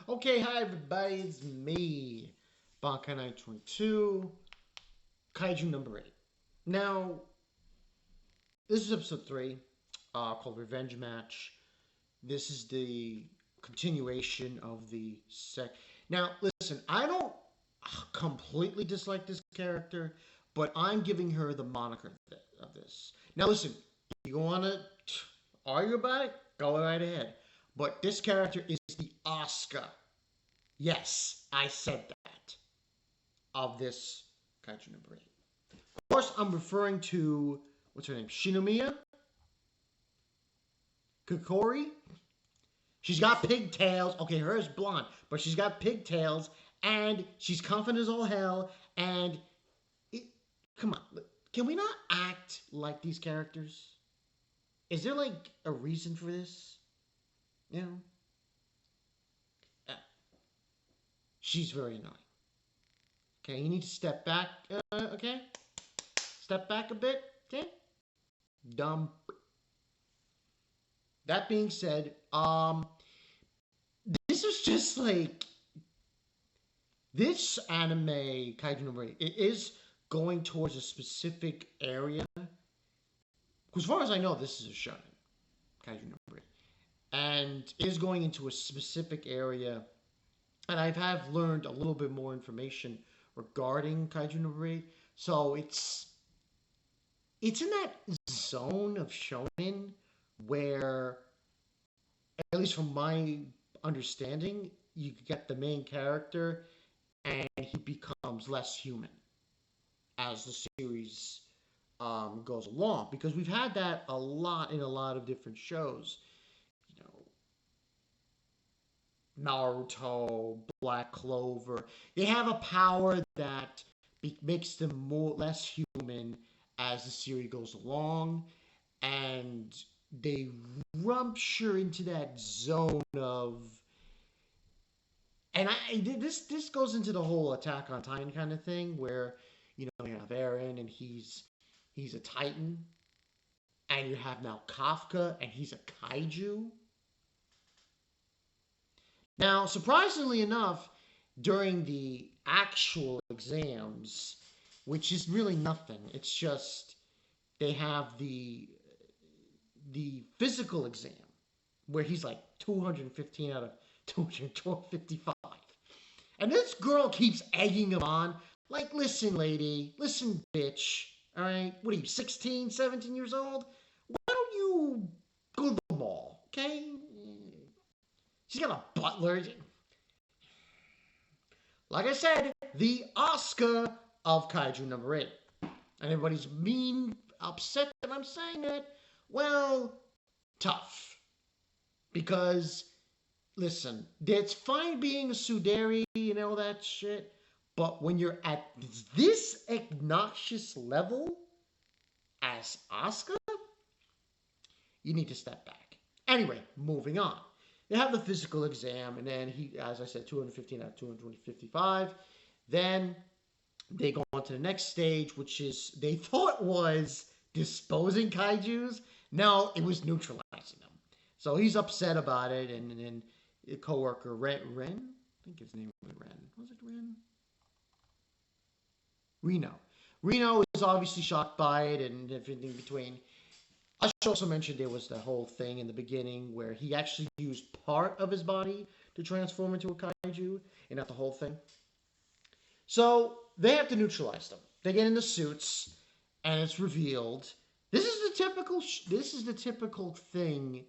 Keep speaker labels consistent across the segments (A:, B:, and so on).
A: Okay, hi everybody, it's me, Bankai922, Kaiju number 8. Now, this is episode 3, called Revenge Match. This is the continuation of the sec. Now, listen, I don't completely dislike this character, but I'm giving her the moniker of this. Now, listen, you want to argue about it? Go right ahead. But this character is the Oscar. Yes, I said that. Of this Kaiju number 8. Of course, I'm referring to, what's her name? Shinomiya Kokori. She's got pigtails. Okay, hers blonde, but she's got pigtails, and she's confident as all hell. And it, come on, can we not act like these characters? Is there like a reason for this? You know, uh, she's very annoying. Okay, you need to step back. Okay, step back a bit. Okay, dumb. That being said, this is just like this anime Kaiju number 8. It is going towards a specific area. As far as I know, this is a shonen Kaiju number 8, and it is going into a specific area. And I have learned a little bit more information regarding Kaiju number 8. So it's in that zone of shonen where, at least from my understanding, you get the main character and he becomes less human as the series goes along. Because we've had that a lot in a lot of different shows. You know, Naruto, Black Clover. They have a power that makes them less human as the series goes along, and they rupture into that zone of, and this goes into the whole Attack on Titan kind of thing where you have Eren and he's a Titan, and you have now Kafka and he's a kaiju. Now, surprisingly enough, during the actual exams, which is really nothing, it's just they have the physical exam where he's like 215 out of 255. And this girl keeps egging him on. Like, listen, lady. Listen, bitch. All right? What are you, 16, 17 years old? Why don't you go to the mall, okay? She's got a butler. Like I said, the Oscar of Kaiju number 8. And everybody's upset that I'm saying that. Well, tough. Because, listen, it's fine being a tsundere and all that shit, but when you're at this obnoxious level as Asuka, you need to step back. Anyway, moving on. They have the physical exam, and then he, as I said, 215 out of 255. Then they go on to the next stage, which is, they thought was disposing kaijus. No, it was neutralizing them. So he's upset about it, and then a coworker, Ren? I think his name was Ren. Was it Ren? Reno. Reno is obviously shocked by it and everything between. I should also mention there was the whole thing in the beginning where he actually used part of his body to transform into a kaiju, and not the whole thing. So they have to neutralize them. They get in the suits, and it's revealed. This is the typical thing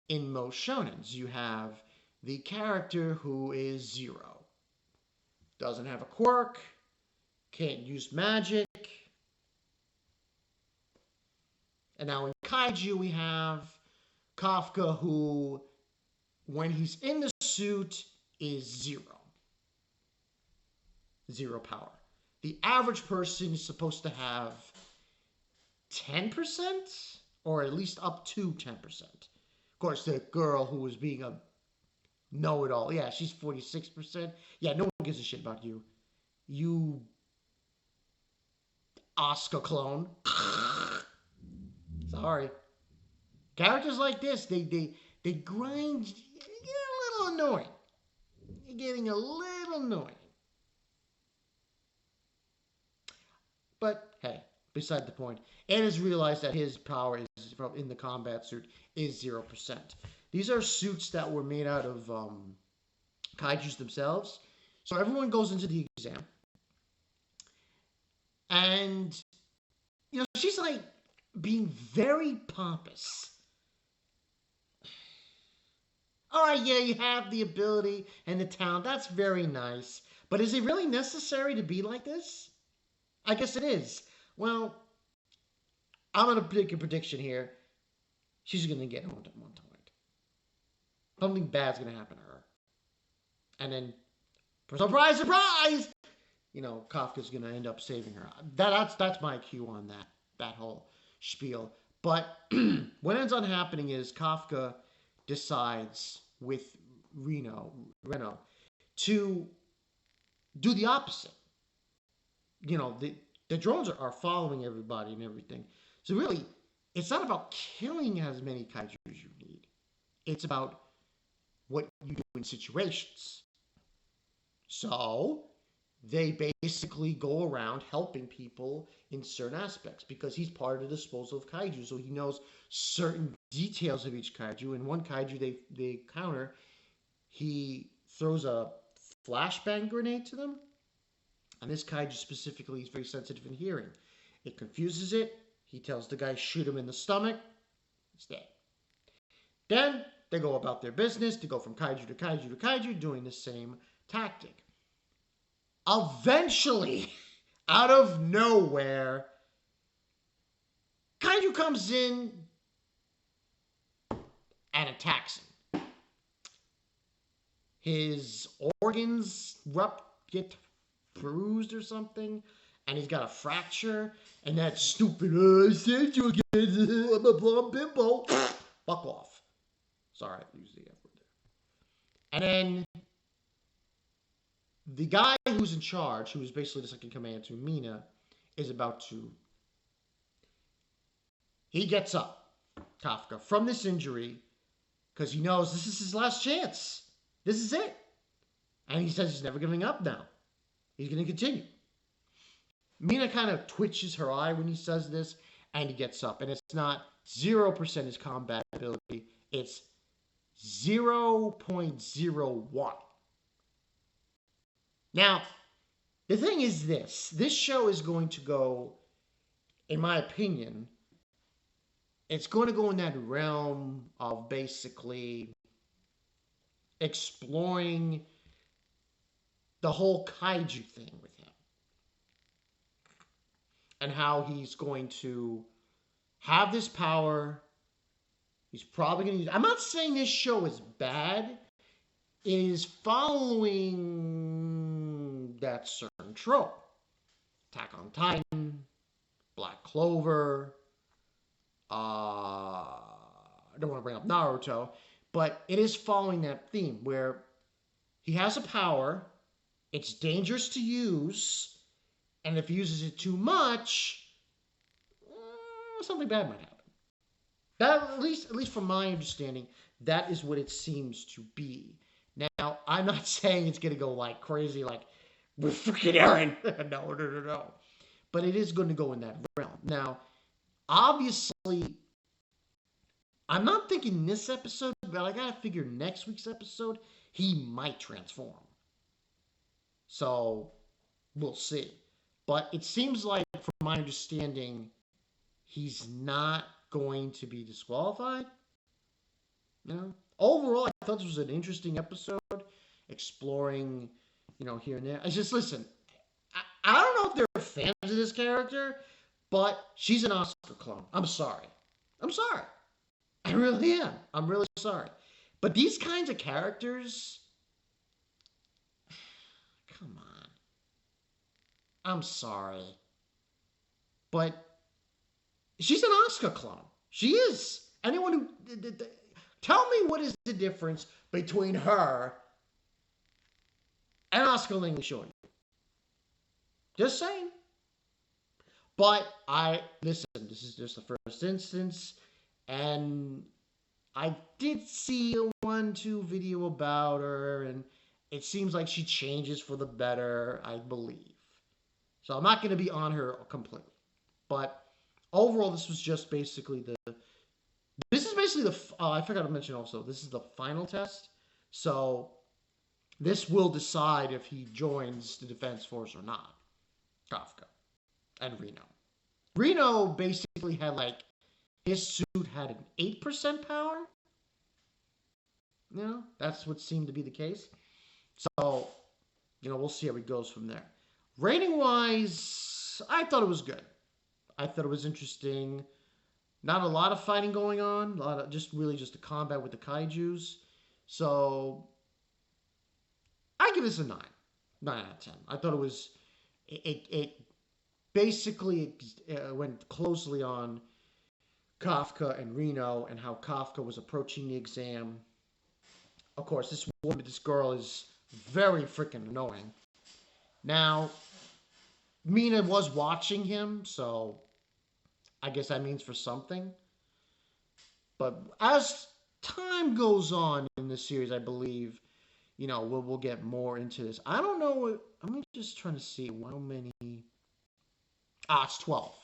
A: in most shonens. You have the character who is zero, doesn't have a quirk, can't use magic. And now in Kaiju, we have Kafka, who, when he's in the suit, is zero. Zero power. The average person is supposed to have 10%, or at least up to 10%. Of course, the girl who was being a know-it-all, yeah, she's 46%. Yeah, no one gives a shit about you. You Oscar clone. Sorry. Characters like this, they grind, get a little annoying. getting a little annoying. But hey, beside the point. Ed has realized that his power is in the combat suit is 0%. These are suits that were made out of kaijus themselves. So everyone goes into the exam. And, she's like being very pompous. All right, yeah, you have the ability and the talent. That's very nice. But is it really necessary to be like this? I guess it is. Well, I'm going to make a prediction here. She's going to get owned at one point. Something bad's going to happen to her. And then, surprise, surprise! Kafka's going to end up saving her. That's my cue on that whole spiel. But what ends up happening is Kafka decides with Reno to do the opposite. The drones are following everybody and everything. So really, it's not about killing as many kaiju as you need. It's about what you do in situations. So they basically go around helping people in certain aspects because he's part of the disposal of kaiju. So he knows certain details of each kaiju. And one kaiju they counter, he throws a flashbang grenade to them. And this kaiju specifically is very sensitive in hearing. It confuses it. He tells the guy, shoot him in the stomach. It's dead. Then they go about their business to go from kaiju to kaiju to kaiju, doing the same tactic. Eventually, out of nowhere, kaiju comes in and attacks him. His organs get bruised or something, and he's got a fracture, and that stupid, I said you again, I'm a blonde bimbo. Fuck off. Sorry, I used the F word there. And then the guy who's in charge, who is basically the second command to Mina, is about to... He gets up, Kafka, from this injury, because he knows this is his last chance. This is it. And he says he's never giving up now. He's going to continue. Mina kind of twitches her eye when he says this, and he gets up. And it's not 0% his combat ability. It's 0.01. Now, the thing is this. This show is going to go, in my opinion, it's going to go in that realm of basically exploring the whole kaiju thing with him. And how he's going to have this power. He's probably going to use... I'm not saying this show is bad. It is following that certain trope. Attack on Titan, Black Clover. I don't want to bring up Naruto. But it is following that theme where he has a power... It's dangerous to use, and if he uses it too much, something bad might happen. That, at least from my understanding, that is what it seems to be. Now, I'm not saying it's going to go like crazy, like with freaking Eren. No. But it is going to go in that realm. Now, obviously, I'm not thinking this episode, but I got to figure next week's episode, he might transform. So, we'll see. But it seems like, from my understanding, he's not going to be disqualified. Overall, I thought this was an interesting episode, exploring, here and there. I just, listen, I don't know if they're fans of this character, but she's an Asuka clone. I'm sorry. I really am. I'm really sorry. But these kinds of characters... Come on. I'm sorry. But she's an Asuka clone. She is. Anyone who... Tell me what is the difference between her and Asuka Langley Shorty. Just saying. But listen, this is just the first instance, and I did see a 1-2 video about her, and it seems like she changes for the better, I believe. So I'm not going to be on her completely. But overall, this was just basically the. This is basically the. I forgot to mention also, this is the final test. So this will decide if he joins the Defense Force or not. Kafka and Reno. Reno basically had like. His suit had an 8% power. That's what seemed to be the case. So, we'll see how it goes from there. Rating wise, I thought it was good. I thought it was interesting. Not a lot of fighting going on. A lot of just a combat with the kaijus. So, I give this a 9. 9 out of 10. I thought it was. It basically went closely on Kafka and Reno and how Kafka was approaching the exam. Of course, this girl is very freaking annoying. Now, Mina was watching him, so I guess that means for something. But as time goes on in this series, I believe, we'll get more into this. I don't know. I'm just trying to see how many. It's 12.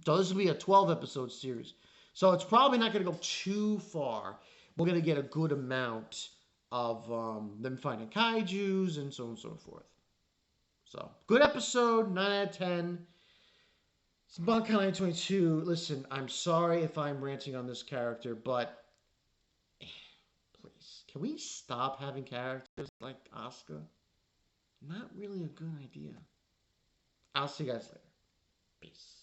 A: So this will be a 12 episode series. So it's probably not going to go too far. We're going to get a good amount of them finding kaijus and so on and so forth. So, good episode, 9 out of 10. It's Bankai 922. Listen, I'm sorry if I'm ranting on this character, but please, can we stop having characters like Asuka? Not really a good idea. I'll see you guys later. Peace.